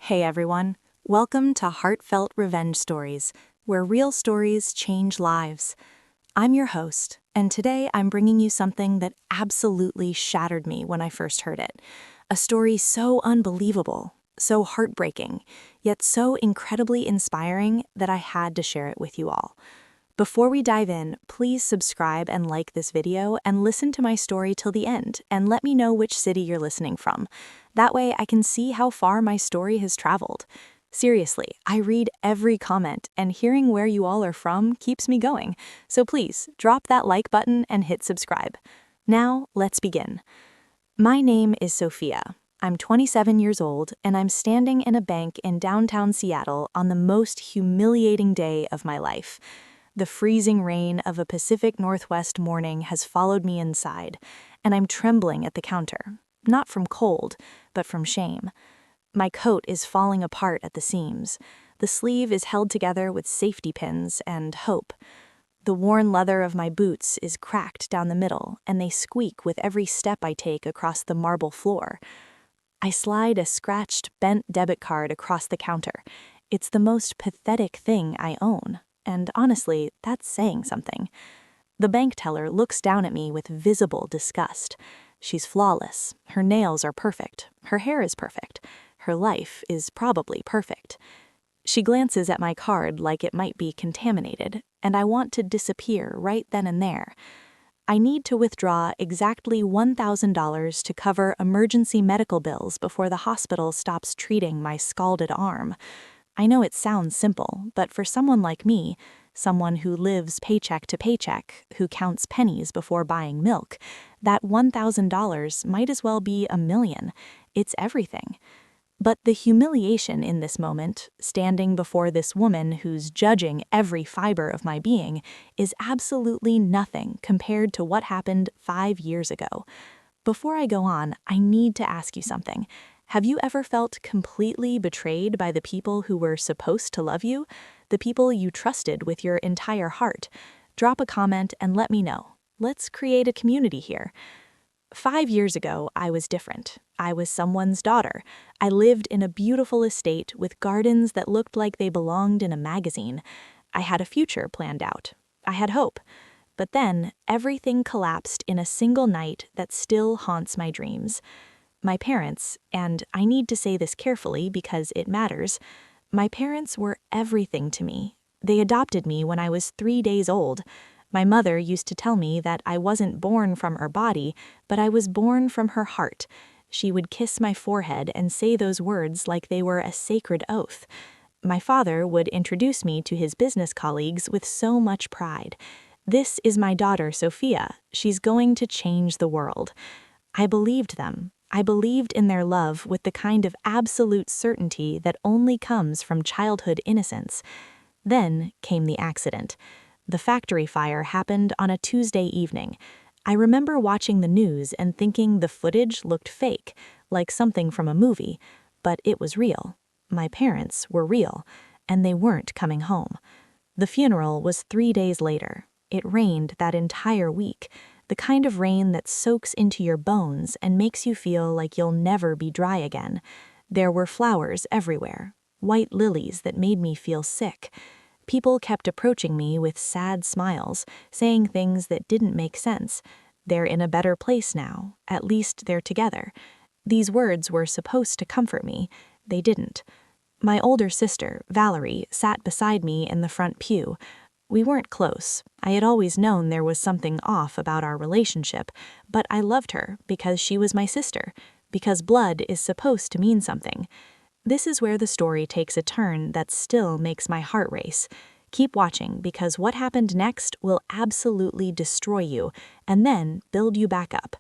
Hey everyone, welcome to Heartfelt Revenge Stories, where real stories change lives. I'm your host, and today I'm bringing you something that absolutely shattered me when I first heard it. A story so unbelievable, so heartbreaking, yet so incredibly inspiring that I had to share it with you all. Before we dive in, please subscribe and like this video and listen to my story till the end and let me know which city you're listening from. That way I can see how far my story has traveled. Seriously, I read every comment and hearing where you all are from keeps me going. So please, drop that like button and hit subscribe. Now, let's begin. My name is Sophia. I'm 27 years old and I'm standing in a bank in downtown Seattle on the most humiliating day of my life. The freezing rain of a Pacific Northwest morning has followed me inside, and I'm trembling at the counter, not from cold, but from shame. My coat is falling apart at the seams. The sleeve is held together with safety pins and hope. The worn leather of my boots is cracked down the middle, and they squeak with every step I take across the marble floor. I slide a scratched, bent debit card across the counter. It's the most pathetic thing I own. And honestly, that's saying something. The bank teller looks down at me with visible disgust. She's flawless. Her nails are perfect. Her hair is perfect. Her life is probably perfect. She glances at my card like it might be contaminated, and I want to disappear right then and there. I need to withdraw exactly $1,000 to cover emergency medical bills before the hospital stops treating my scalded arm. I know it sounds simple, but for someone like me, someone who lives paycheck to paycheck, who counts pennies before buying milk, that $1,000 might as well be $1 million. It's everything. But the humiliation in this moment, standing before this woman who's judging every fiber of my being, is absolutely nothing compared to what happened 5 years ago. Before I go on, I need to ask you something. Have you ever felt completely betrayed by the people who were supposed to love you? The people you trusted with your entire heart? Drop a comment and let me know. Let's create a community here. 5 years ago, I was different. I was someone's daughter. I lived in a beautiful estate with gardens that looked like they belonged in a magazine. I had a future planned out. I had hope. But then, everything collapsed in a single night that still haunts my dreams. My parents, and I need to say this carefully because it matters, my parents were everything to me. They adopted me when I was 3 days old. My mother used to tell me that I wasn't born from her body, but I was born from her heart. She would kiss my forehead and say those words like they were a sacred oath. My father would introduce me to his business colleagues with so much pride. This is my daughter, Sophia. She's going to change the world. I believed them. I believed in their love with the kind of absolute certainty that only comes from childhood innocence. Then came the accident. The factory fire happened on a Tuesday evening. I remember watching the news and thinking the footage looked fake, like something from a movie, but it was real. My parents were real, and they weren't coming home. The funeral was 3 days later. It rained that entire week. The kind of rain that soaks into your bones and makes you feel like you'll never be dry again. There were flowers everywhere, white lilies that made me feel sick. People kept approaching me with sad smiles, saying things that didn't make sense. They're in a better place now. At least they're together. These words were supposed to comfort me. They didn't. My older sister, Valerie, sat beside me in the front pew. We weren't close. I had always known there was something off about our relationship, but I loved her because she was my sister, because blood is supposed to mean something. This is where the story takes a turn that still makes my heart race. Keep watching because what happened next will absolutely destroy you and then build you back up.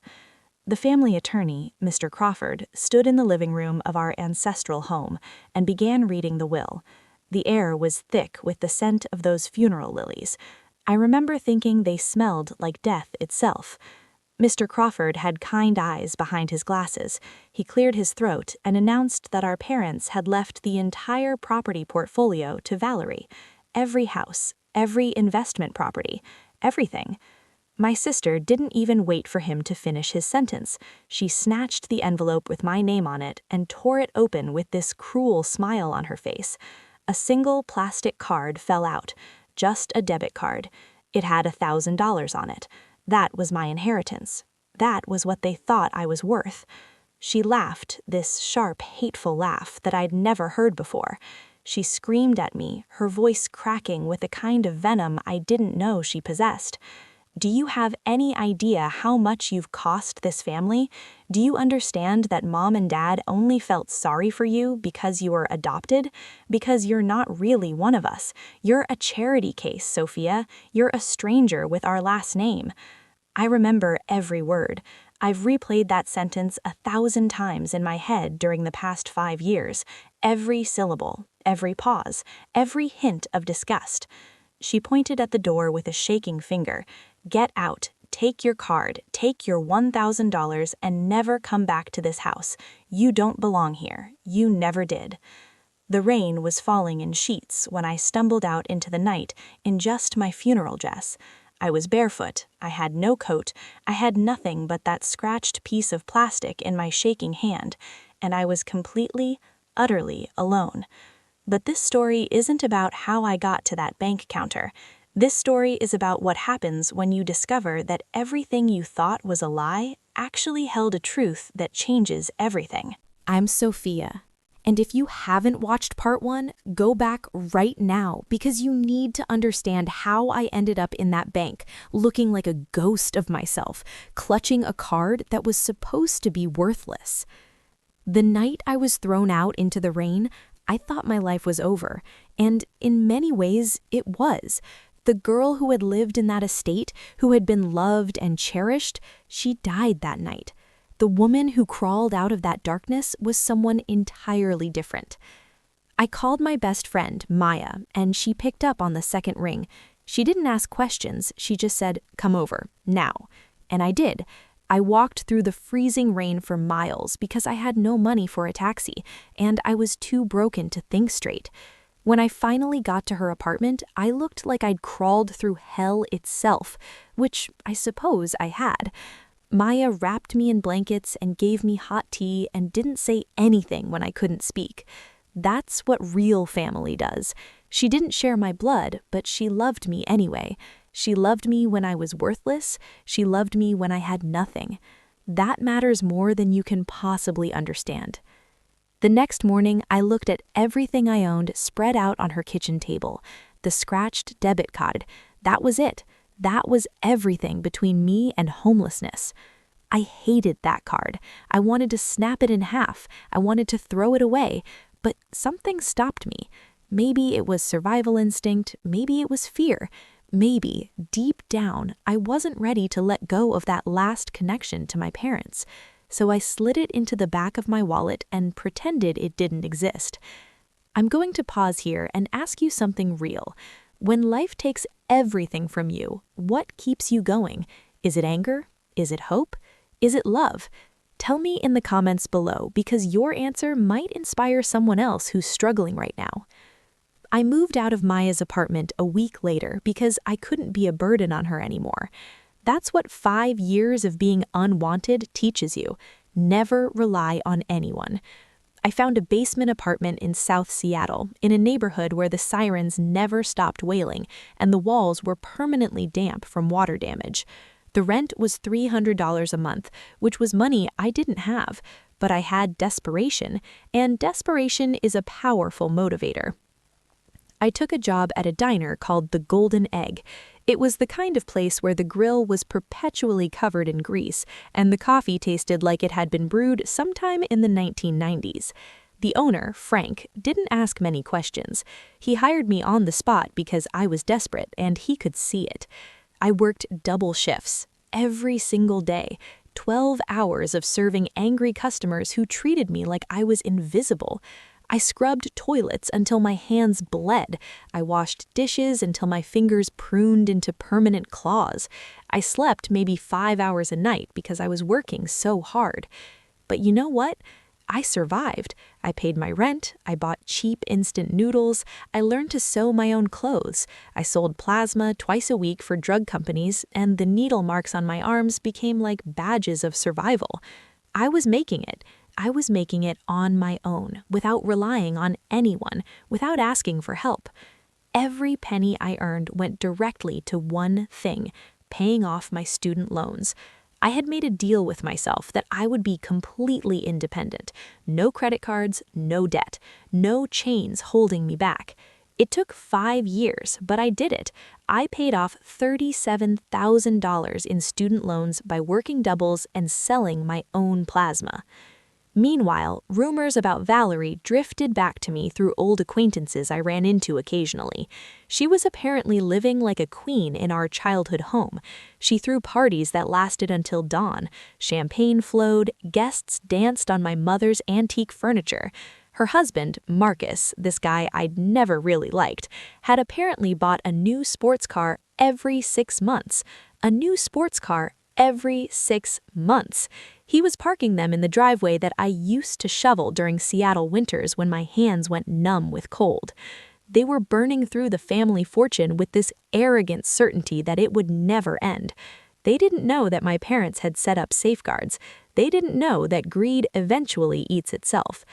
The family attorney, Mr. Crawford, stood in the living room of our ancestral home and began reading the will. The air was thick with the scent of those funeral lilies. I remember thinking they smelled like death itself. Mr. Crawford had kind eyes behind his glasses. He cleared his throat and announced that our parents had left the entire property portfolio to Valerie. Every house, every investment property, everything. My sister didn't even wait for him to finish his sentence. She snatched the envelope with my name on it and tore it open with this cruel smile on her face. A single plastic card fell out, just a debit card. It had $1,000 on it. That was my inheritance. That was what they thought I was worth. She laughed, this sharp, hateful laugh that I'd never heard before. She screamed at me, her voice cracking with a kind of venom I didn't know she possessed. Do you have any idea how much you've cost this family? Do you understand that Mom and Dad only felt sorry for you because you were adopted? Because you're not really one of us. You're a charity case, Sophia. You're a stranger with our last name. I remember every word. I've replayed that sentence 1,000 times in my head during the past 5 years. Every syllable, every pause, every hint of disgust. She pointed at the door with a shaking finger. Get out, take your card, take your $1,000 and never come back to this house. You don't belong here. You never did. The rain was falling in sheets when I stumbled out into the night in just my funeral dress. I was barefoot, I had no coat, I had nothing but that scratched piece of plastic in my shaking hand, and I was completely, utterly alone. But this story isn't about how I got to that bank counter. This story is about what happens when you discover that everything you thought was a lie actually held a truth that changes everything. I'm Sophia, and if you haven't watched part 1, go back right now because you need to understand how I ended up in that bank, looking like a ghost of myself, clutching a card that was supposed to be worthless. The night I was thrown out into the rain, I thought my life was over, and in many ways, it was. The girl who had lived in that estate, who had been loved and cherished, she died that night. The woman who crawled out of that darkness was someone entirely different. I called my best friend, Maya, and she picked up on the second ring. She didn't ask questions, she just said, "Come over, now." And I did. I walked through the freezing rain for miles because I had no money for a taxi, and I was too broken to think straight. When I finally got to her apartment, I looked like I'd crawled through hell itself, which I suppose I had. Maya wrapped me in blankets and gave me hot tea and didn't say anything when I couldn't speak. That's what real family does. She didn't share my blood, but she loved me anyway. She loved me when I was worthless. She loved me when I had nothing. That matters more than you can possibly understand. The next morning, I looked at everything I owned spread out on her kitchen table. The scratched debit card. That was it. That was everything between me and homelessness. I hated that card. I wanted to snap it in half. I wanted to throw it away. But something stopped me. Maybe it was survival instinct. Maybe it was fear. Maybe, deep down, I wasn't ready to let go of that last connection to my parents. So I slid it into the back of my wallet and pretended it didn't exist. I'm going to pause here and ask you something real. When life takes everything from you, what keeps you going? Is it anger? Is it hope? Is it love? Tell me in the comments below because your answer might inspire someone else who's struggling right now. I moved out of Maya's apartment a week later because I couldn't be a burden on her anymore. That's what 5 years of being unwanted teaches you. Never rely on anyone. I found a basement apartment in South Seattle, in a neighborhood where the sirens never stopped wailing, and the walls were permanently damp from water damage. The rent was $300 a month, which was money I didn't have, but I had desperation, and desperation is a powerful motivator. I took a job at a diner called the Golden Egg. It was the kind of place where the grill was perpetually covered in grease, and the coffee tasted like it had been brewed sometime in the 1990s. The owner, Frank, didn't ask many questions. He hired me on the spot because I was desperate, and he could see it. I worked double shifts, every single day, 12 hours of serving angry customers who treated me like I was invisible. I scrubbed toilets until my hands bled. I washed dishes until my fingers pruned into permanent claws. I slept maybe 5 hours a night because I was working so hard. But you know what? I survived. I paid my rent, I bought cheap instant noodles, I learned to sew my own clothes, I sold plasma twice a week for drug companies, and the needle marks on my arms became like badges of survival. I was making it. I was making it on my own, without relying on anyone, without asking for help. Every penny I earned went directly to one thing: paying off my student loans. I had made a deal with myself that I would be completely independent. No credit cards, no debt, no chains holding me back. It took 5 years, but I did it. I paid off $37,000 in student loans by working doubles and selling my own plasma. Meanwhile, rumors about Valerie drifted back to me through old acquaintances I ran into occasionally. She was apparently living like a queen in our childhood home. She threw parties that lasted until dawn. Champagne flowed, guests danced on my mother's antique furniture. Her husband, Marcus, this guy I'd never really liked, had apparently bought a new sports car every 6 months. A new sports car every 6 months. He was parking them in the driveway that I used to shovel during Seattle winters when my hands went numb with cold. They were burning through the family fortune with this arrogant certainty that it would never end. They didn't know that my parents had set up safeguards. They didn't know that greed eventually eats itself.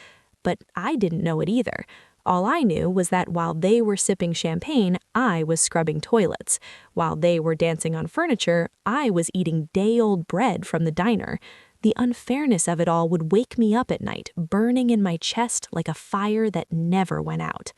But I didn't know it either. All I knew was that while they were sipping champagne, I was scrubbing toilets. While they were dancing on furniture, I was eating day-old bread from the diner. The unfairness of it all would wake me up at night, burning in my chest like a fire that never went out.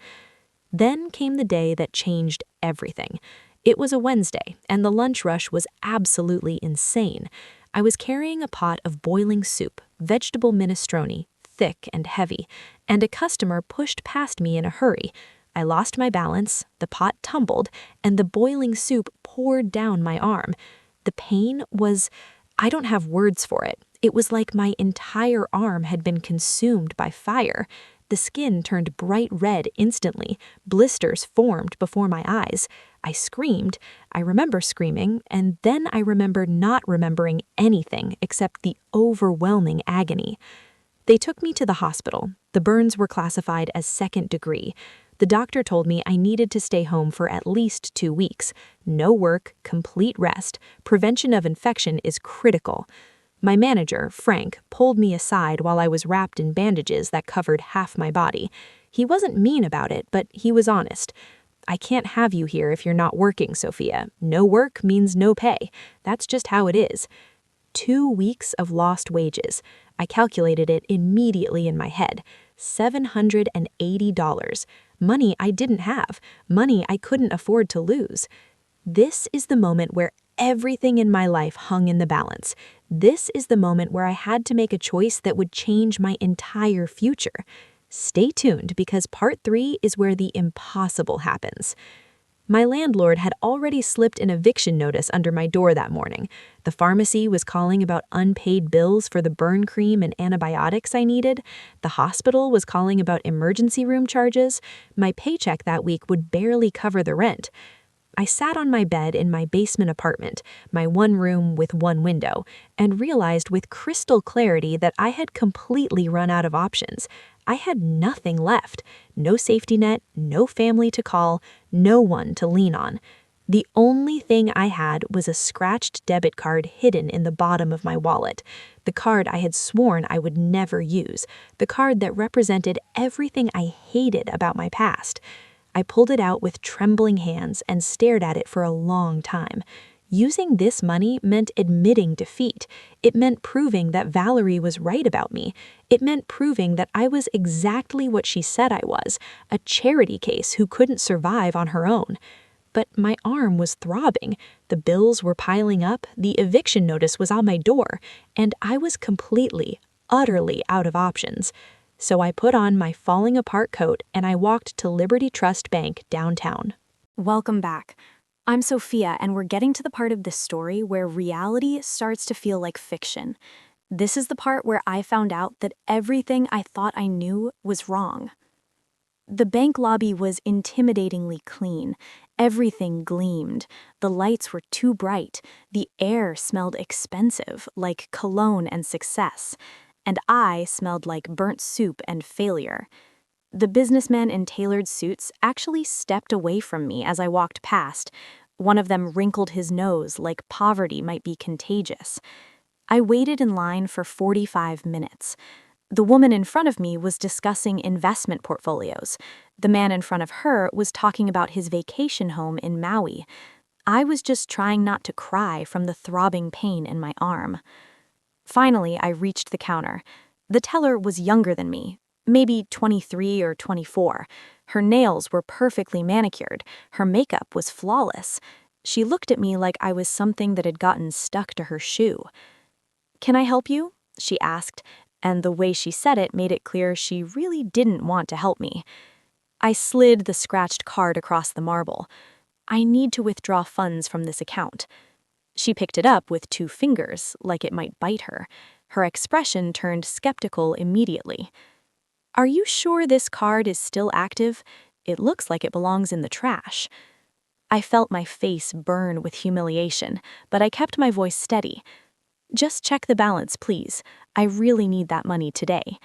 Then came the day that changed everything. It was a Wednesday, and the lunch rush was absolutely insane. I was carrying a pot of boiling soup, vegetable minestrone, thick and heavy, and a customer pushed past me in a hurry. I lost my balance, the pot tumbled, and the boiling soup poured down my arm. The pain was, I don't have words for it. It was like my entire arm had been consumed by fire. The skin turned bright red instantly. Blisters formed before my eyes. I screamed. I remember screaming, and then I remember not remembering anything except the overwhelming agony. They took me to the hospital. The burns were classified as 2nd degree. The doctor told me I needed to stay home for at least 2 weeks. No work, complete rest. Prevention of infection is critical. My manager, Frank, pulled me aside while I was wrapped in bandages that covered half my body. He wasn't mean about it, but he was honest. "I can't have you here if you're not working, Sophia. No work means no pay. That's just how it is." 2 weeks of lost wages. I calculated it immediately in my head. $780. Money I didn't have. Money I couldn't afford to lose. This is the moment where everything in my life hung in the balance. This is the moment where I had to make a choice that would change my entire future. Stay tuned because part 3 is where the impossible happens. My landlord had already slipped an eviction notice under my door that morning. The pharmacy was calling about unpaid bills for the burn cream and antibiotics I needed. The hospital was calling about emergency room charges. My paycheck that week would barely cover the rent. I sat on my bed in my basement apartment, my one room with one window, and realized with crystal clarity that I had completely run out of options. I had nothing left. No safety net, no family to call, no one to lean on. The only thing I had was a scratched debit card hidden in the bottom of my wallet. The card I had sworn I would never use. The card that represented everything I hated about my past. I pulled it out with trembling hands and stared at it for a long time. Using this money meant admitting defeat. It meant proving that Valerie was right about me. It meant proving that I was exactly what she said I was, a charity case who couldn't survive on her own. But my arm was throbbing. The bills were piling up, the eviction notice was on my door, and I was completely, utterly out of options. So I put on my falling apart coat and I walked to Liberty Trust Bank downtown. Welcome back. I'm Sophia, and we're getting to the part of this story where reality starts to feel like fiction. This is the part where I found out that everything I thought I knew was wrong. The bank lobby was intimidatingly clean. Everything gleamed. The lights were too bright. The air smelled expensive, like cologne and success. and I smelled like burnt soup and failure. The businessmen in tailored suits actually stepped away from me as I walked past. One of them wrinkled his nose like poverty might be contagious. I waited in line for 45 minutes. The woman in front of me was discussing investment portfolios. The man in front of her was talking about his vacation home in Maui. I was just trying not to cry from the throbbing pain in my arm. Finally, I reached the counter. The teller was younger than me, maybe 23 or 24. Her nails were perfectly manicured. Her makeup was flawless. She looked at me like I was something that had gotten stuck to her shoe. "Can I help you?" she asked, and the way she said it made it clear she really didn't want to help me. I slid the scratched card across the marble. "I need to withdraw funds from this account." She picked it up with 2 fingers, like it might bite her. Her expression turned skeptical immediately. "Are you sure this card is still active? It looks like it belongs in the trash." I felt my face burn with humiliation, but I kept my voice steady. "Just check the balance, please. I really need that money today."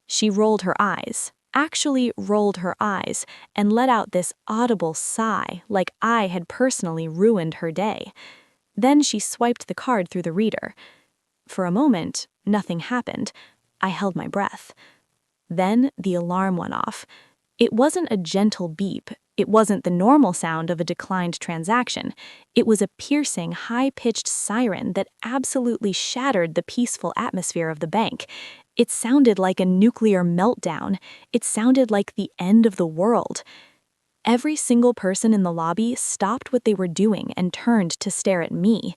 She rolled her eyes, actually rolled her eyes, and let out this audible sigh like I had personally ruined her day. Then she swiped the card through the reader. For a moment, nothing happened. I held my breath. Then the alarm went off. It wasn't a gentle beep. It wasn't the normal sound of a declined transaction. It was a piercing, high-pitched siren that absolutely shattered the peaceful atmosphere of the bank. It sounded like a nuclear meltdown. It sounded like the end of the world. Every single person in the lobby stopped what they were doing and turned to stare at me.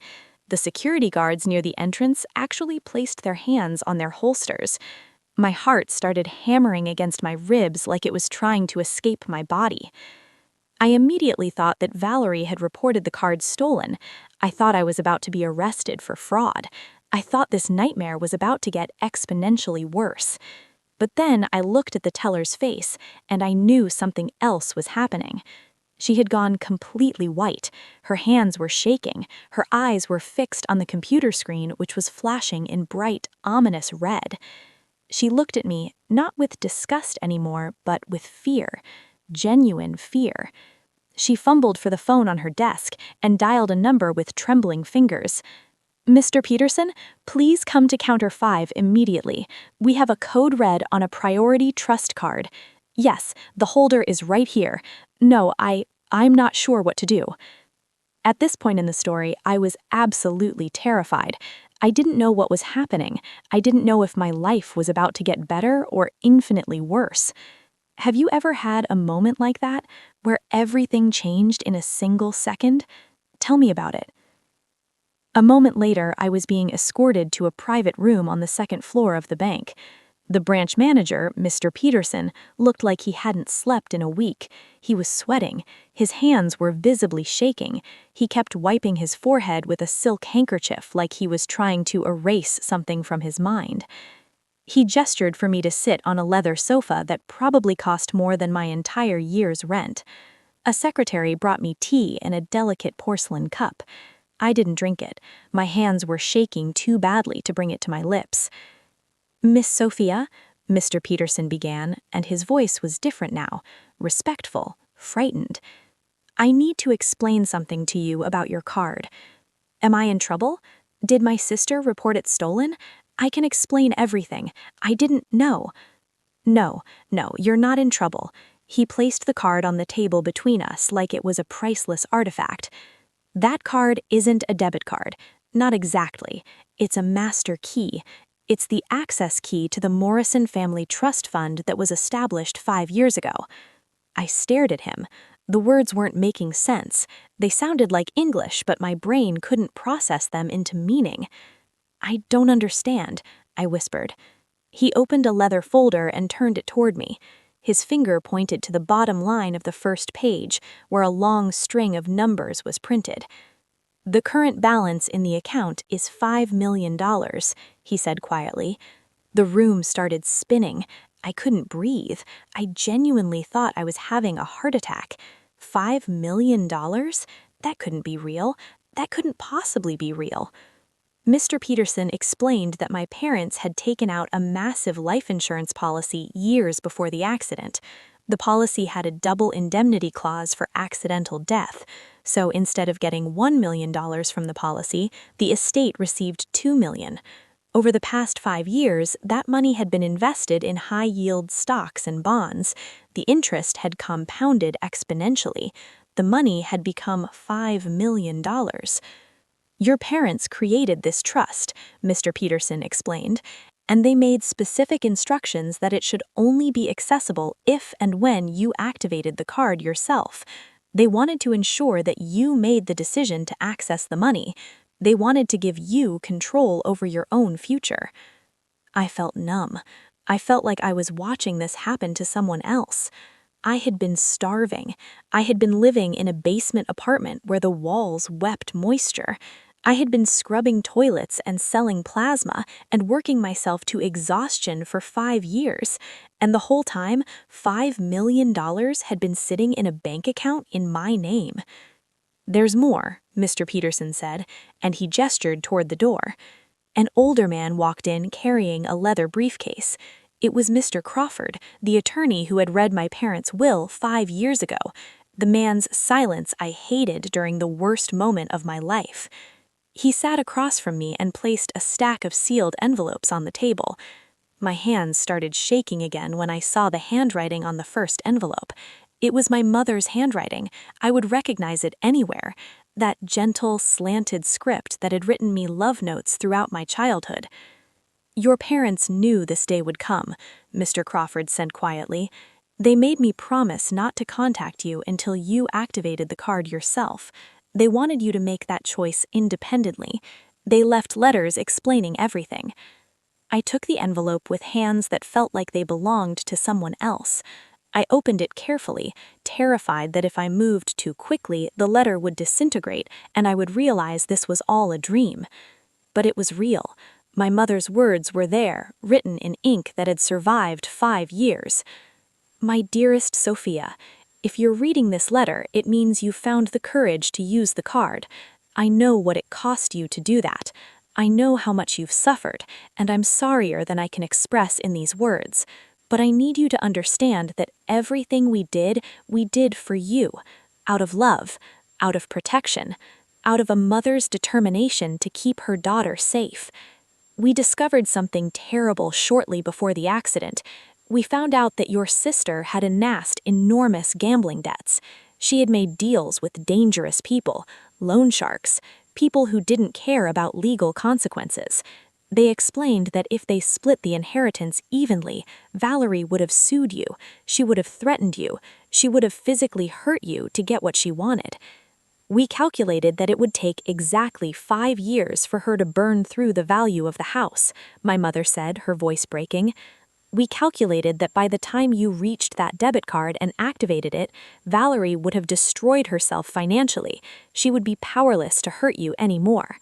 The security guards near the entrance actually placed their hands on their holsters. My heart started hammering against my ribs like it was trying to escape my body. I immediately thought that Valerie had reported the card stolen. I thought I was about to be arrested for fraud. I thought this nightmare was about to get exponentially worse. But then I looked at the teller's face, and I knew something else was happening. She had gone completely white. Her hands were shaking. Her eyes were fixed on the computer screen, which was flashing in bright, ominous red. She looked at me, not with disgust anymore, but with fear. Genuine fear. She fumbled for the phone on her desk and dialed a number with trembling fingers. "Mr. Peterson, please come to counter 5 immediately. We have a code red on a priority trust card. Yes, the holder is right here. No, I'm not sure what to do." At this point in the story, I was absolutely terrified. I didn't know what was happening. I didn't know if my life was about to get better or infinitely worse. Have you ever had a moment like that, where everything changed in a single second? Tell me about it. A moment later, I was being escorted to a private room on the 2nd floor of the bank. The branch manager, Mr. Peterson, looked like he hadn't slept in a week. He was sweating. His hands were visibly shaking. He kept wiping his forehead with a silk handkerchief like he was trying to erase something from his mind. He gestured for me to sit on a leather sofa that probably cost more than my entire year's rent. A secretary brought me tea in a delicate porcelain cup. I didn't drink it. My hands were shaking too badly to bring it to my lips. "Miss Sophia," Mr. Peterson began, and his voice was different now, respectful, frightened. "I need to explain something to you about your card. Am I in trouble? Did my sister report it stolen? I can explain everything. I didn't know." No, you're not in trouble." He placed the card on the table between us like it was a priceless artifact. "That card isn't a debit card. Not exactly. It's a master key. It's the access key to the Morrison Family Trust Fund that was established 5 years ago." I stared at him. The words weren't making sense. They sounded like English, but my brain couldn't process them into meaning. "I don't understand," I whispered. He opened a leather folder and turned it toward me. His finger pointed to the bottom line of the first page, where a long string of numbers was printed. "The current balance in the account is $5 million, he said quietly. The room started spinning. I couldn't breathe. I genuinely thought I was having a heart attack. $5 million? That couldn't be real. That couldn't possibly be real. Mr. Peterson explained that my parents had taken out a massive life insurance policy years before the accident. The policy had a double indemnity clause for accidental death, so instead of getting $1 million from the policy, the estate received $2 million. Over the past 5 years, that money had been invested in high-yield stocks and bonds. The interest had compounded exponentially. The money had become $5 million. Your parents created this trust, Mr. Peterson explained, and they made specific instructions that it should only be accessible if and when you activated the card yourself. They wanted to ensure that you made the decision to access the money. They wanted to give you control over your own future. I felt numb. I felt like I was watching this happen to someone else. I had been starving. I had been living in a basement apartment where the walls wept moisture. I had been scrubbing toilets and selling plasma and working myself to exhaustion for 5 years. And the whole time, $5 million had been sitting in a bank account in my name. "There's more," Mr. Peterson said, and he gestured toward the door. An older man walked in carrying a leather briefcase. It was Mr. Crawford, the attorney who had read my parents' will 5 years ago. The man's silence I hated during the worst moment of my life. He sat across from me and placed a stack of sealed envelopes on the table. My hands started shaking again when I saw the handwriting on the first envelope. It was my mother's handwriting. I would recognize it anywhere. That gentle, slanted script that had written me love notes throughout my childhood. "Your parents knew this day would come," Mr. Crawford said quietly. "They made me promise not to contact you until you activated the card yourself. They wanted you to make that choice independently. They left letters explaining everything." I took the envelope with hands that felt like they belonged to someone else. I opened it carefully, terrified that if I moved too quickly, the letter would disintegrate and I would realize this was all a dream. But it was real. My mother's words were there, written in ink that had survived 5 years. "My dearest Sophia, if you're reading this letter, it means you found the courage to use the card. I know what it cost you to do that. I know how much you've suffered, and I'm sorrier than I can express in these words. But I need you to understand that everything we did for you, out of love, out of protection, out of a mother's determination to keep her daughter safe. We discovered something terrible shortly before the accident. We found out that your sister had amassed enormous gambling debts. She had made deals with dangerous people, loan sharks, people who didn't care about legal consequences. They explained that if they split the inheritance evenly, Valerie would have sued you, she would have threatened you, she would have physically hurt you to get what she wanted. We calculated that it would take exactly 5 years for her to burn through the value of the house," my mother said, her voice breaking. "We calculated that by the time you reached that debit card and activated it, Valerie would have destroyed herself financially. She would be powerless to hurt you anymore.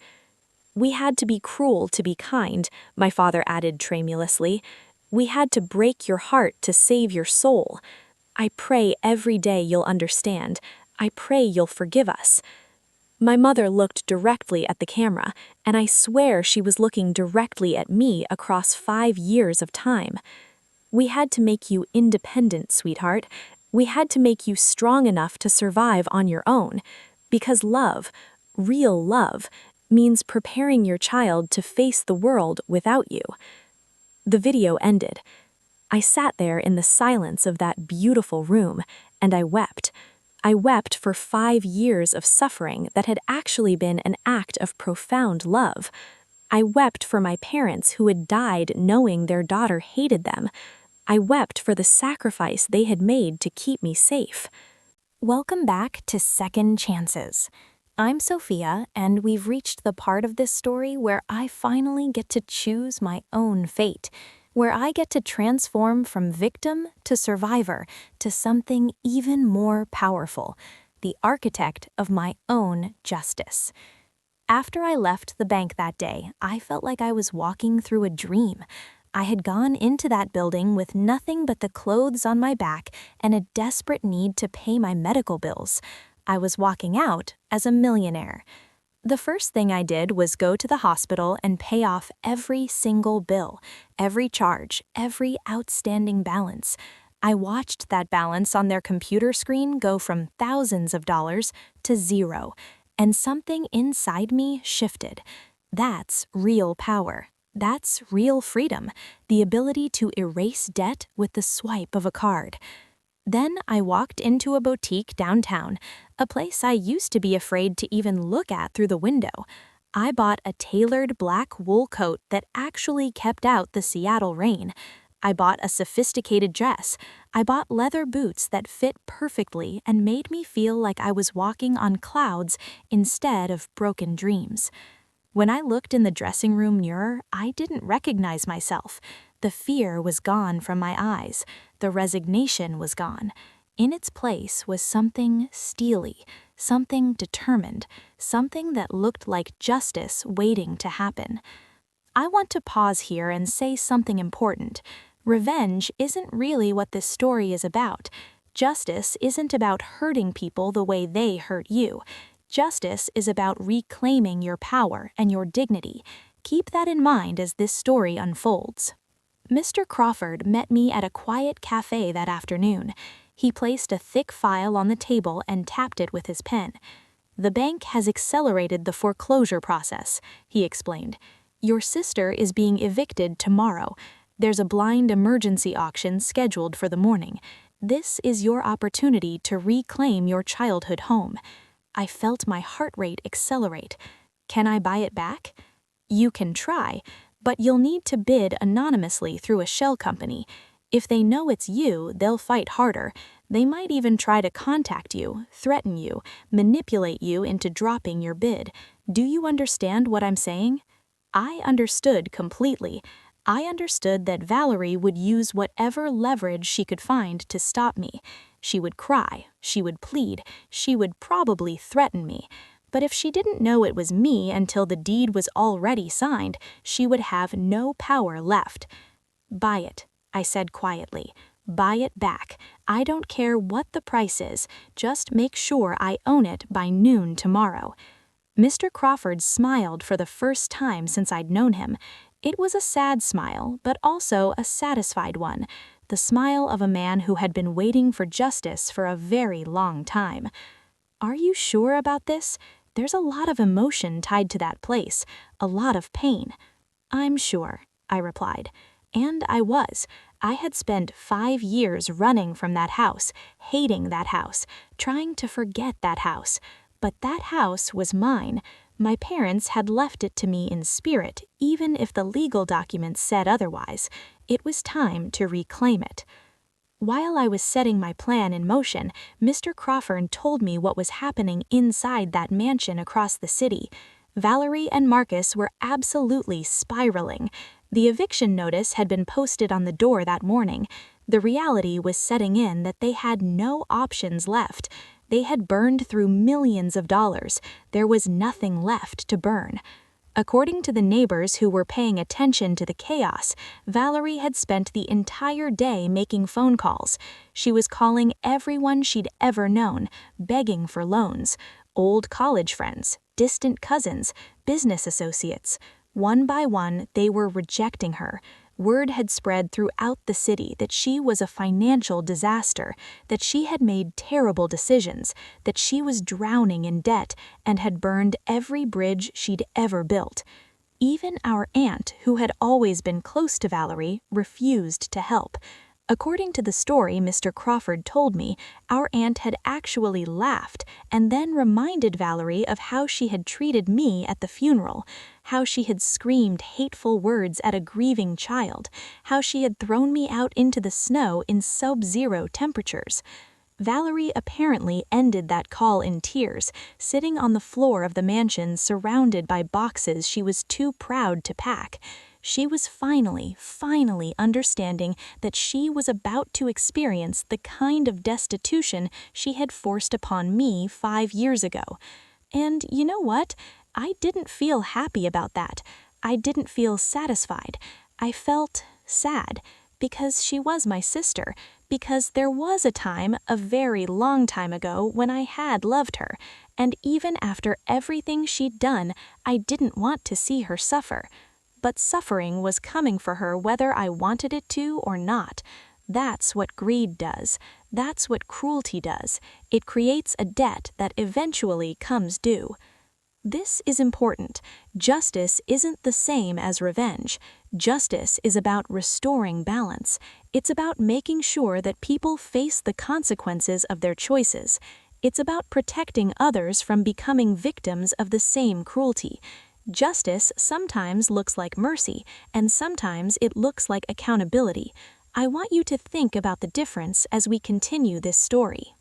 We had to be cruel to be kind," my father added tremulously. "We had to break your heart to save your soul. I pray every day you'll understand. I pray you'll forgive us." My mother looked directly at the camera, and I swear she was looking directly at me across 5 years of time. "We had to make you independent, sweetheart. We had to make you strong enough to survive on your own. Because love, real love, means preparing your child to face the world without you." The video ended. I sat there in the silence of that beautiful room, and I wept. I wept for 5 years of suffering that had actually been an act of profound love. I wept for my parents who had died knowing their daughter hated them. I wept for the sacrifice they had made to keep me safe. Welcome back to Second Chances. I'm Sophia, and we've reached the part of this story where I finally get to choose my own fate, where I get to transform from victim to survivor to something even more powerful, the architect of my own justice. After I left the bank that day, I felt like I was walking through a dream. I had gone into that building with nothing but the clothes on my back and a desperate need to pay my medical bills. I was walking out as a millionaire. The first thing I did was go to the hospital and pay off every single bill, every charge, every outstanding balance. I watched that balance on their computer screen go from thousands of dollars to zero, and something inside me shifted. That's real power. That's real freedom, the ability to erase debt with the swipe of a card. Then I walked into a boutique downtown, a place I used to be afraid to even look at through the window. I bought a tailored black wool coat that actually kept out the Seattle rain. I bought a sophisticated dress. I bought leather boots that fit perfectly and made me feel like I was walking on clouds instead of broken dreams. When I looked in the dressing room mirror, I didn't recognize myself. The fear was gone from my eyes. The resignation was gone. In its place was something steely, something determined, something that looked like justice waiting to happen. I want to pause here and say something important. Revenge isn't really what this story is about. Justice isn't about hurting people the way they hurt you. Justice is about reclaiming your power and your dignity. Keep that in mind as this story unfolds. Mr. Crawford met me at a quiet cafe that afternoon. He placed a thick file on the table and tapped it with his pen. "The bank has accelerated the foreclosure process," he explained. "Your sister is being evicted tomorrow. There's a blind emergency auction scheduled for the morning. This is your opportunity to reclaim your childhood home." I felt my heart rate accelerate. "Can I buy it back?" "You can try, but you'll need to bid anonymously through a shell company. If they know it's you, they'll fight harder. They might even try to contact you, threaten you, manipulate you into dropping your bid. Do you understand what I'm saying?" I understood completely. I understood that Valerie would use whatever leverage she could find to stop me. She would cry, she would plead, she would probably threaten me. But if she didn't know it was me until the deed was already signed, she would have no power left. "Buy it," I said quietly. "Buy it back. I don't care what the price is. Just make sure I own it by noon tomorrow." Mr. Crawford smiled for the first time since I'd known him. It was a sad smile, but also a satisfied one. The smile of a man who had been waiting for justice for a very long time. "Are you sure about this? There's a lot of emotion tied to that place, a lot of pain." "I'm sure," I replied. And I was. I had spent 5 years running from that house, hating that house, trying to forget that house. But that house was mine. My parents had left it to me in spirit, even if the legal documents said otherwise. It was time to reclaim it. While I was setting my plan in motion, Mr. Crawford told me what was happening inside that mansion across the city. Valerie and Marcus were absolutely spiraling. The eviction notice had been posted on the door that morning. The reality was setting in that they had no options left. They had burned through millions of dollars. There was nothing left to burn. According to the neighbors who were paying attention to the chaos, Valerie had spent the entire day making phone calls. She was calling everyone she'd ever known, begging for loans. Old college friends, distant cousins, business associates. One by one, they were rejecting her. Word had spread throughout the city that she was a financial disaster, that she had made terrible decisions, that she was drowning in debt and had burned every bridge she'd ever built. Even our aunt, who had always been close to Valerie, refused to help. According to the story Mr. Crawford told me, our aunt had actually laughed and then reminded Valerie of how she had treated me at the funeral, how she had screamed hateful words at a grieving child, how she had thrown me out into the snow in sub-zero temperatures. Valerie apparently ended that call in tears, sitting on the floor of the mansion surrounded by boxes she was too proud to pack. She was finally understanding that she was about to experience the kind of destitution she had forced upon me 5 years ago. And you know what? I didn't feel happy about that. I didn't feel satisfied. I felt sad, because she was my sister, because there was a time, a very long time ago, when I had loved her, and even after everything she'd done, I didn't want to see her suffer. But suffering was coming for her whether I wanted it to or not. That's what greed does. That's what cruelty does. It creates a debt that eventually comes due. This is important. Justice isn't the same as revenge. Justice is about restoring balance. It's about making sure that people face the consequences of their choices. It's about protecting others from becoming victims of the same cruelty. Justice sometimes looks like mercy, and sometimes it looks like accountability. I want you to think about the difference as we continue this story.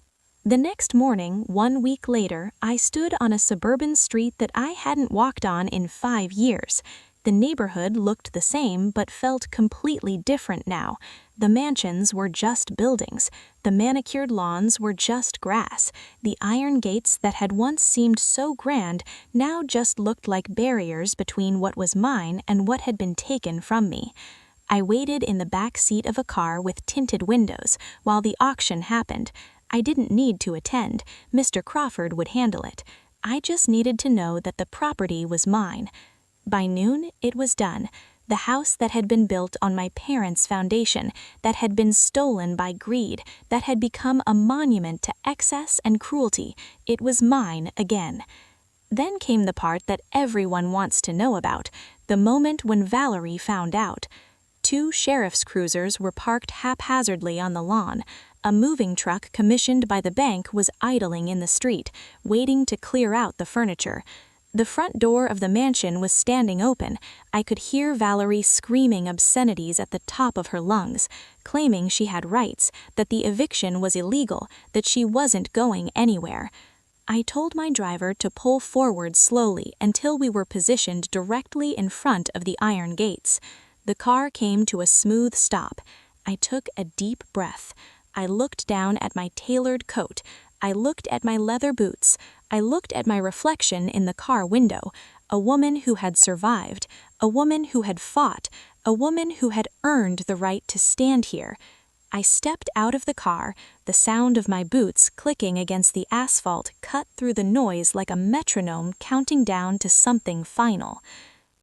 The next morning, 1 week later, I stood on a suburban street that I hadn't walked on in 5 years. The neighborhood looked the same but felt completely different now. The mansions were just buildings. The manicured lawns were just grass. The iron gates that had once seemed so grand now just looked like barriers between what was mine and what had been taken from me. I waited in the back seat of a car with tinted windows while the auction happened. I didn't need to attend. Mr. Crawford would handle it. I just needed to know that the property was mine. By noon, it was done. The house that had been built on my parents' foundation, that had been stolen by greed, that had become a monument to excess and cruelty, it was mine again. Then came the part that everyone wants to know about, the moment when Valerie found out. 2 sheriff's cruisers were parked haphazardly on the lawn. A moving truck commissioned by the bank was idling in the street, waiting to clear out the furniture. The front door of the mansion was standing open. I could hear Valerie screaming obscenities at the top of her lungs, claiming she had rights, that the eviction was illegal, that she wasn't going anywhere. I told my driver to pull forward slowly until we were positioned directly in front of the iron gates. The car came to a smooth stop. I took a deep breath. I looked down at my tailored coat. I looked at my leather boots. I looked at my reflection in the car window. A woman who had survived. A woman who had fought. A woman who had earned the right to stand here. I stepped out of the car. The sound of my boots clicking against the asphalt cut through the noise like a metronome counting down to something final.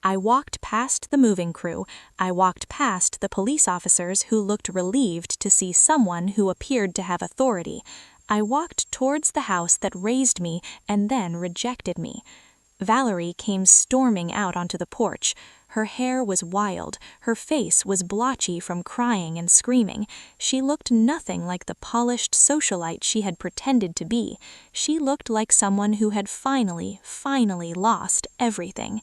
I walked past the moving crew. I walked past the police officers who looked relieved to see someone who appeared to have authority. I walked towards the house that raised me and then rejected me. Valerie came storming out onto the porch. Her hair was wild. Her face was blotchy from crying and screaming. She looked nothing like the polished socialite she had pretended to be. She looked like someone who had finally lost everything.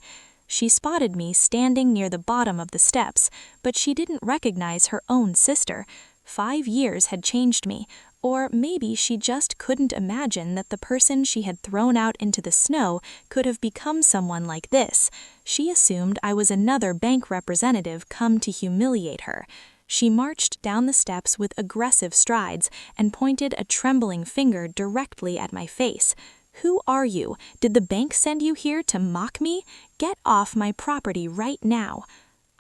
She spotted me standing near the bottom of the steps, but she didn't recognize her own sister. 5 years had changed me, or maybe she just couldn't imagine that the person she had thrown out into the snow could have become someone like this. She assumed I was another bank representative come to humiliate her. She marched down the steps with aggressive strides and pointed a trembling finger directly at my face. "Who are you? Did the bank send you here to mock me? Get off my property right now."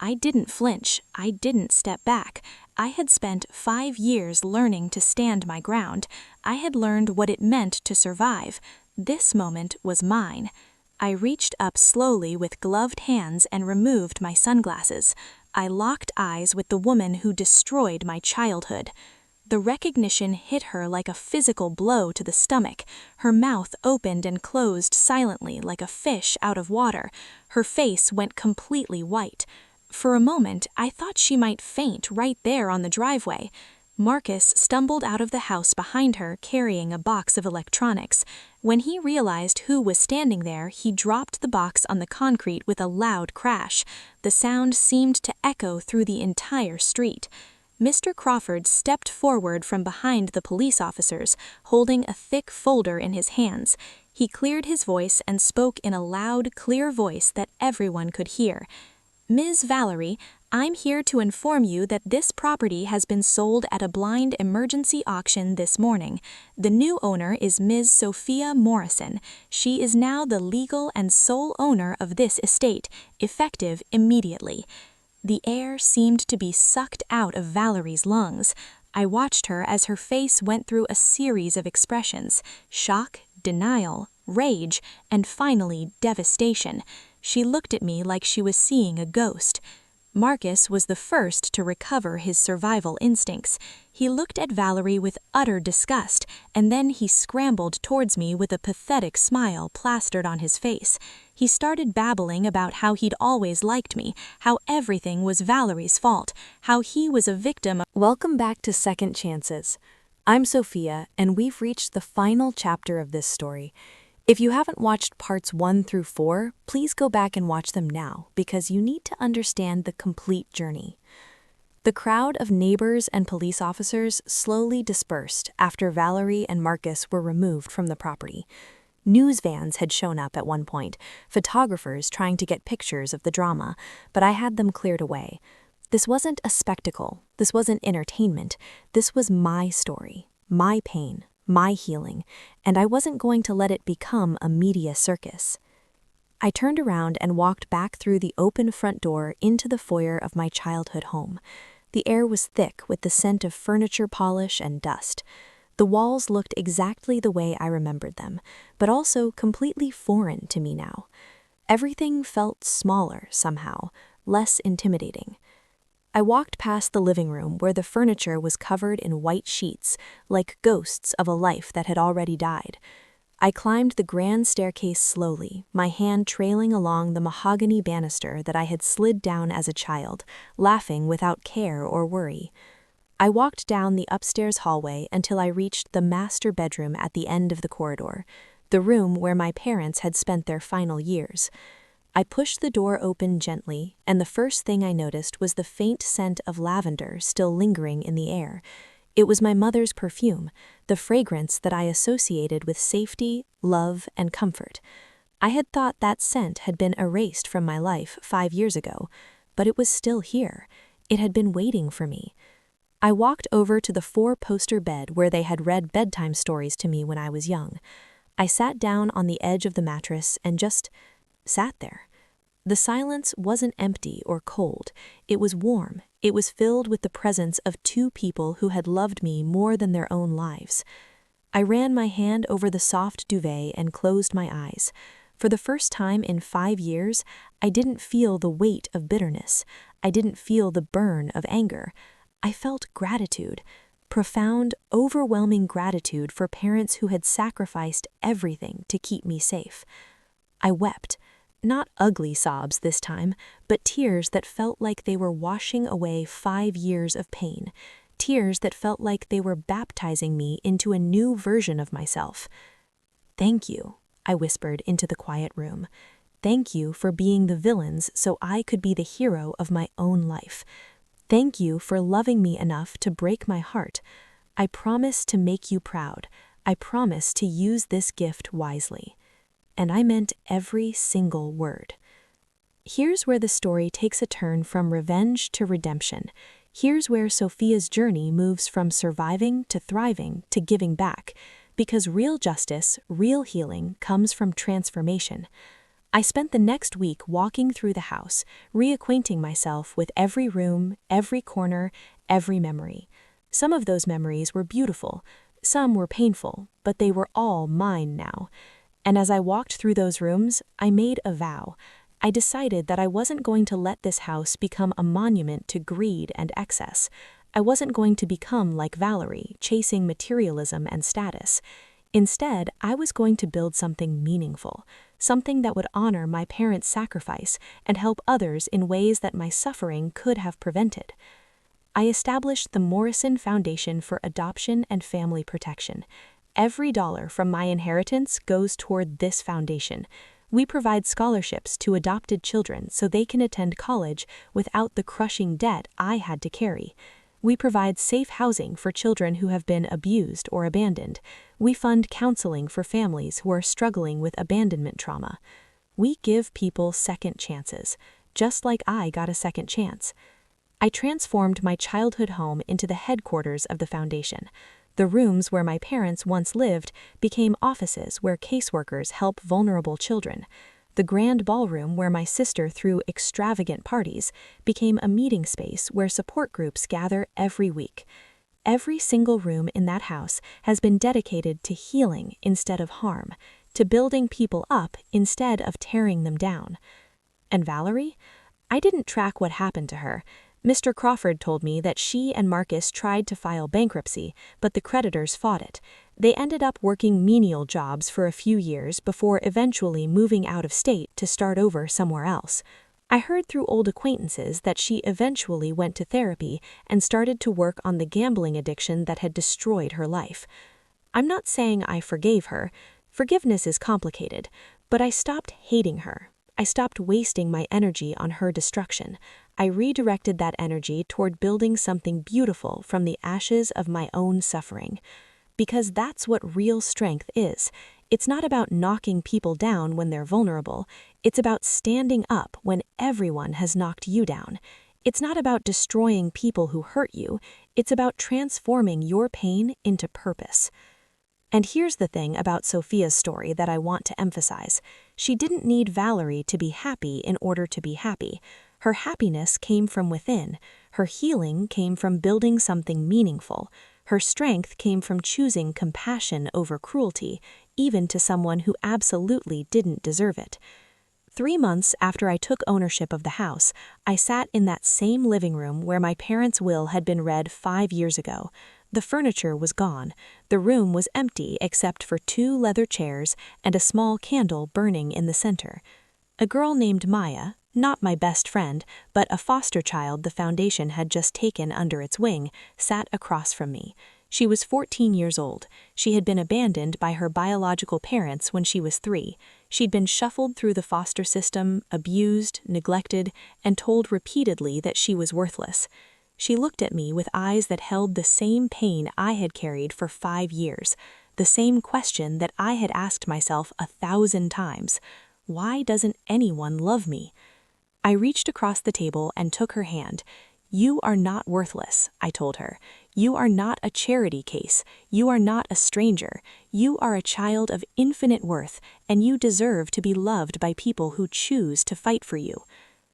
I didn't flinch. I didn't step back. I had spent 5 years learning to stand my ground. I had learned what it meant to survive. This moment was mine. I reached up slowly with gloved hands and removed my sunglasses. I locked eyes with the woman who destroyed my childhood. The recognition hit her like a physical blow to the stomach. Her mouth opened and closed silently like a fish out of water. Her face went completely white. For a moment, I thought she might faint right there on the driveway. Marcus stumbled out of the house behind her carrying a box of electronics. When he realized who was standing there, he dropped the box on the concrete with a loud crash. The sound seemed to echo through the entire street. Mr. Crawford stepped forward from behind the police officers, holding a thick folder in his hands. He cleared his voice and spoke in a loud, clear voice that everyone could hear. "Ms. Valerie, I'm here to inform you that this property has been sold at a blind emergency auction this morning. The new owner is Ms. Sophia Morrison. She is now the legal and sole owner of this estate, effective immediately." The air seemed to be sucked out of Valerie's lungs. I watched her as her face went through a series of expressions: shock, denial, rage, and finally devastation. She looked at me like she was seeing a ghost. Marcus was the first to recover his survival instincts. He looked at Valerie with utter disgust, and then he scrambled towards me with a pathetic smile plastered on his face. He started babbling about how he'd always liked me, how everything was Valerie's fault, how he was a victim of— Welcome back to Second Chances. I'm Sophia, and we've reached the final chapter of this story. If you haven't watched parts 1 through 4, please go back and watch them now, because you need to understand the complete journey. The crowd of neighbors and police officers slowly dispersed after Valerie and Marcus were removed from the property. News vans had shown up at one point, photographers trying to get pictures of the drama, but I had them cleared away. This wasn't a spectacle, this wasn't entertainment, this was my story, my pain, my healing, and I wasn't going to let it become a media circus. I turned around and walked back through the open front door into the foyer of my childhood home. The air was thick with the scent of furniture polish and dust. The walls looked exactly the way I remembered them, but also completely foreign to me now. Everything felt smaller somehow, less intimidating. I walked past the living room where the furniture was covered in white sheets, like ghosts of a life that had already died. I climbed the grand staircase slowly, my hand trailing along the mahogany banister that I had slid down as a child, laughing without care or worry. I walked down the upstairs hallway until I reached the master bedroom at the end of the corridor, the room where my parents had spent their final years. I pushed the door open gently, and the first thing I noticed was the faint scent of lavender still lingering in the air. It was my mother's perfume, the fragrance that I associated with safety, love, and comfort. I had thought that scent had been erased from my life 5 years ago, but it was still here. It had been waiting for me. I walked over to the 4-poster bed where they had read bedtime stories to me when I was young. I sat down on the edge of the mattress and just sat there. The silence wasn't empty or cold. It was warm. It was filled with the presence of 2 people who had loved me more than their own lives. I ran my hand over the soft duvet and closed my eyes. For the first time in 5 years, I didn't feel the weight of bitterness. I didn't feel the burn of anger. I felt gratitude, profound, overwhelming gratitude for parents who had sacrificed everything to keep me safe. I wept. Not ugly sobs this time, but tears that felt like they were washing away 5 years of pain. Tears that felt like they were baptizing me into a new version of myself. "Thank you," I whispered into the quiet room. "Thank you for being the villains so I could be the hero of my own life. Thank you for loving me enough to break my heart. I promise to make you proud. I promise to use this gift wisely." And I meant every single word. Here's where the story takes a turn from revenge to redemption. Here's where Sophia's journey moves from surviving to thriving to giving back, because real justice, real healing comes from transformation. I spent the next week walking through the house, reacquainting myself with every room, every corner, every memory. Some of those memories were beautiful, some were painful, but they were all mine now. And as I walked through those rooms, I made a vow. I decided that I wasn't going to let this house become a monument to greed and excess. I wasn't going to become like Valerie, chasing materialism and status. Instead, I was going to build something meaningful, something that would honor my parents' sacrifice and help others in ways that my suffering could have prevented. I established the Morrison Foundation for Adoption and Family Protection. Every dollar from my inheritance goes toward this foundation. We provide scholarships to adopted children so they can attend college without the crushing debt I had to carry. We provide safe housing for children who have been abused or abandoned. We fund counseling for families who are struggling with abandonment trauma. We give people second chances, just like I got a second chance. I transformed my childhood home into the headquarters of the foundation. The rooms where my parents once lived became offices where caseworkers help vulnerable children. The grand ballroom where my sister threw extravagant parties became a meeting space where support groups gather every week. Every single room in that house has been dedicated to healing instead of harm, to building people up instead of tearing them down. And Valerie? I didn't track what happened to her. Mr. Crawford told me that she and Marcus tried to file bankruptcy, but the creditors fought it. They ended up working menial jobs for a few years before eventually moving out of state to start over somewhere else. I heard through old acquaintances that she eventually went to therapy and started to work on the gambling addiction that had destroyed her life. I'm not saying I forgave her. Forgiveness is complicated, but I stopped hating her. I stopped wasting my energy on her destruction. I redirected that energy toward building something beautiful from the ashes of my own suffering. Because that's what real strength is. It's not about knocking people down when they're vulnerable. It's about standing up when everyone has knocked you down. It's not about destroying people who hurt you. It's about transforming your pain into purpose. And here's the thing about Sophia's story that I want to emphasize. She didn't need Valerie to be happy in order to be happy. Her happiness came from within. Her healing came from building something meaningful. Her strength came from choosing compassion over cruelty, even to someone who absolutely didn't deserve it. 3 months after I took ownership of the house, I sat in that same living room where my parents' will had been read 5 years ago. The furniture was gone. The room was empty except for 2 leather chairs and a small candle burning in the center. A girl named Maya, not my best friend, but a foster child the foundation had just taken under its wing, sat across from me. She was 14 years old. She had been abandoned by her biological parents when she was 3. She'd been shuffled through the foster system, abused, neglected, and told repeatedly that she was worthless. She looked at me with eyes that held the same pain I had carried for 5 years, the same question that I had asked myself 1,000 times. Why doesn't anyone love me? I reached across the table and took her hand. You are not worthless, I told her. You are not a charity case. You are not a stranger. You are a child of infinite worth, and you deserve to be loved by people who choose to fight for you.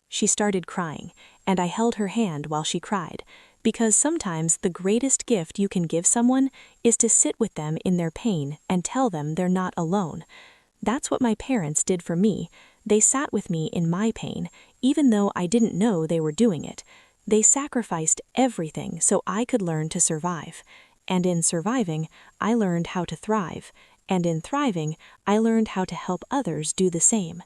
She started crying, and I held her hand while she cried, because sometimes the greatest gift you can give someone is to sit with them in their pain and tell them they're not alone. That's what my parents did for me. They sat with me in my pain, even though I didn't know they were doing it. They sacrificed everything so I could learn to survive. And in surviving, I learned how to thrive. And in thriving, I learned how to help others do the same.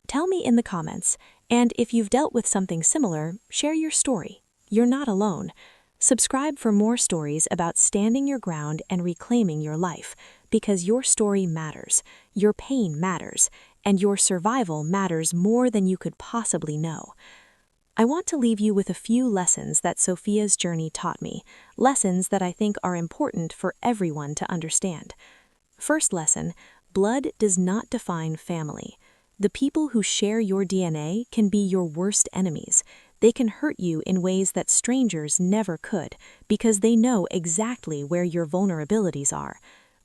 Tell me in the comments, and if you've dealt with something similar, share your story. You're not alone. Subscribe for more stories about standing your ground and reclaiming your life, because your story matters, your pain matters, and your survival matters more than you could possibly know. I want to leave you with a few lessons that Sophia's journey taught me, lessons that I think are important for everyone to understand. First lesson, blood does not define family. The people who share your DNA can be your worst enemies. They can hurt you in ways that strangers never could, because they know exactly where your vulnerabilities are.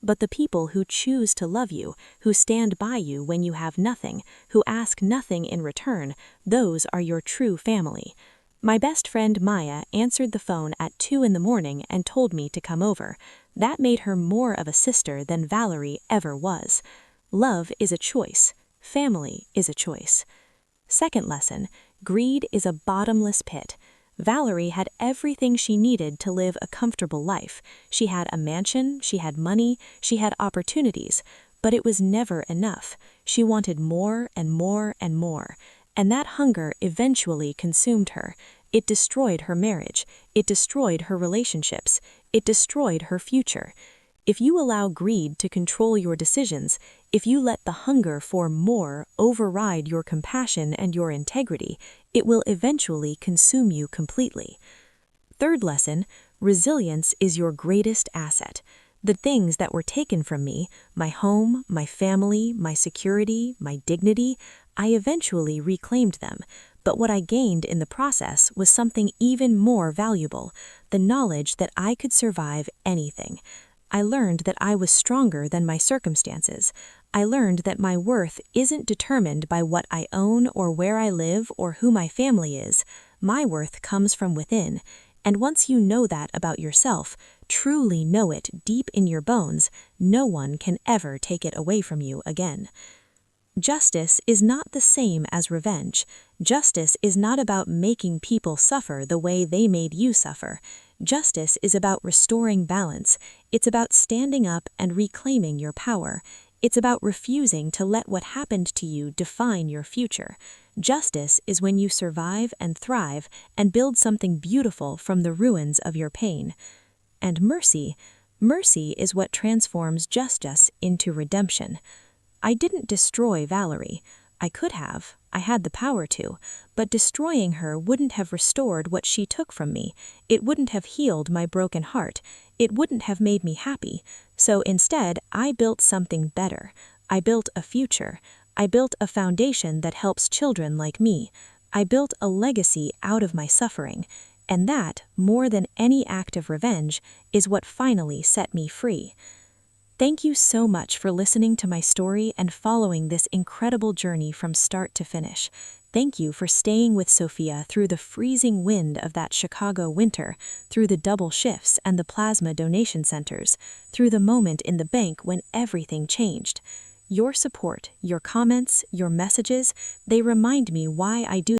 But the people who choose to love you, who stand by you when you have nothing, who ask nothing in return, those are your true family. My best friend Maya answered the phone at 2 in the morning and told me to come over. That made her more of a sister than Valerie ever was. Love is a choice. Family is a choice. Second lesson, greed is a bottomless pit. Valerie had everything she needed to live a comfortable life. She had a mansion, she had money, she had opportunities, but it was never enough. She wanted more and more and more, and that hunger eventually consumed her. It destroyed her marriage. It destroyed her relationships. It destroyed her future. If you allow greed to control your decisions, if you let the hunger for more override your compassion and your integrity, it will eventually consume you completely. Third lesson, resilience is your greatest asset. The things that were taken from me, my home, my family, my security, my dignity, I eventually reclaimed them. But what I gained in the process was something even more valuable, the knowledge that I could survive anything. I learned that I was stronger than my circumstances. I learned that my worth isn't determined by what I own or where I live or who my family is. My worth comes from within. And once you know that about yourself, truly know it deep in your bones, no one can ever take it away from you again. Justice is not the same as revenge. Justice is not about making people suffer the way they made you suffer. Justice is about restoring balance. It's about standing up and reclaiming your power. It's about refusing to let what happened to you define your future. Justice is when you survive and thrive and build something beautiful from the ruins of your pain. And mercy is what transforms justice into redemption. I didn't destroy Valerie. I could have. I had the power to. But destroying her wouldn't have restored what she took from me. It wouldn't have healed my broken heart. It wouldn't have made me happy. So instead, I built something better. I built a future. I built a foundation that helps children like me. I built a legacy out of my suffering. And that, more than any act of revenge, is what finally set me free. Thank you so much for listening to my story and following this incredible journey from start to finish. Thank you for staying with Sophia through the freezing wind of that Chicago winter, through the double shifts and the plasma donation centers, through the moment in the bank when everything changed. Your support, your comments, your messages, they remind me why I do